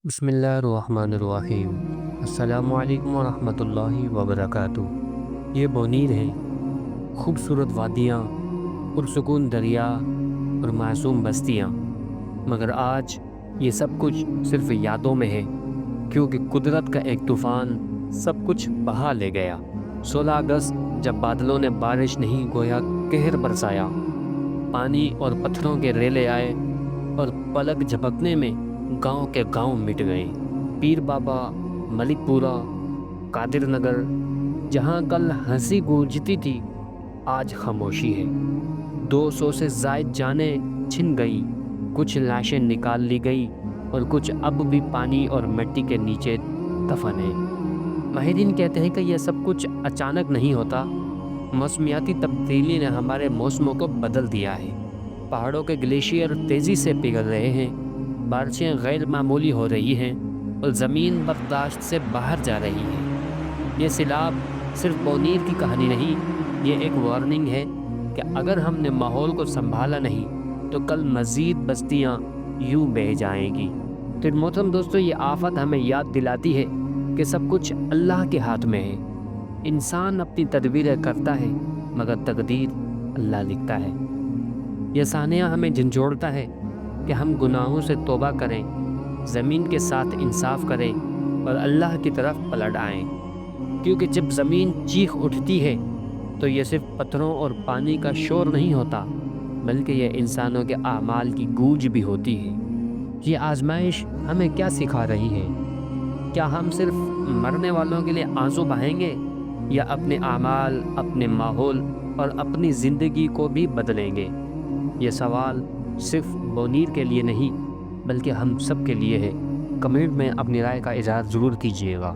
बिस्मिल्लाहिर्रहमानिर्रहीम। अस्सलामु अलैकुम वरहमतुल्लाहि वबरकातुह। ये बोनीर हैं, खूबसूरत वादियाँ, पुरसुकून दरिया और मासूम बस्तियाँ। मगर आज ये सब कुछ सिर्फ यादों में है, क्योंकि कुदरत का एक तूफ़ान सब कुछ बहा ले गया। 16 अगस्त जब बादलों ने बारिश नहीं गोया कहर बरसाया, पानी और पत्थरों के रेले आए और पलक झपकने में गांव के गांव मिट गए। पीर बाबा, मलिकपुरा, कादिर नगर, जहां कल हंसी गूंजती थी आज खामोशी है। 200 से जायद जानें छिन गई, कुछ लाशें निकाल ली गई और कुछ अब भी पानी और मिट्टी के नीचे दफन है। माहिरीन कहते हैं कि यह सब कुछ अचानक नहीं होता। मौसमियाती तब्दीली ने हमारे मौसमों को बदल दिया है। पहाड़ों के ग्लेशियर तेज़ी से पिघल रहे हैं, बारिशें गैर मामूली हो रही हैं और ज़मीन बर्दाश्त से बाहर जा रही है। ये सैलाब सिर्फ बोनीर की कहानी नहीं, ये एक वार्निंग है कि अगर हमने माहौल को संभाला नहीं तो कल मज़ीद बस्तियाँ यूं बह जाएंगी। तो मोहतरम दोस्तों, ये आफत हमें याद दिलाती है कि सब कुछ अल्लाह के हाथ में है। इंसान अपनी तदबीरें करता है, मगर तकदीर अल्लाह लिखता है। यह सानिया हमें झंझोड़ता है कि हम गुनाहों से तौबा करें, ज़मीन के साथ इंसाफ करें और अल्लाह की तरफ पलट आएं। क्योंकि जब ज़मीन चीख उठती है तो ये सिर्फ पत्थरों और पानी का शोर नहीं होता, बल्कि यह इंसानों के आमाल की गूंज भी होती है। ये आजमाइश हमें क्या सिखा रही है? क्या हम सिर्फ मरने वालों के लिए आंसू बहाएंगे या अपने आमाल, अपने माहौल और अपनी ज़िंदगी को भी बदलेंगे? ये सवाल सिर्फ बोनीर के लिए नहीं, बल्कि हम सब के लिए है। कमेंट में अपनी राय का इज़हार ज़रूर कीजिएगा।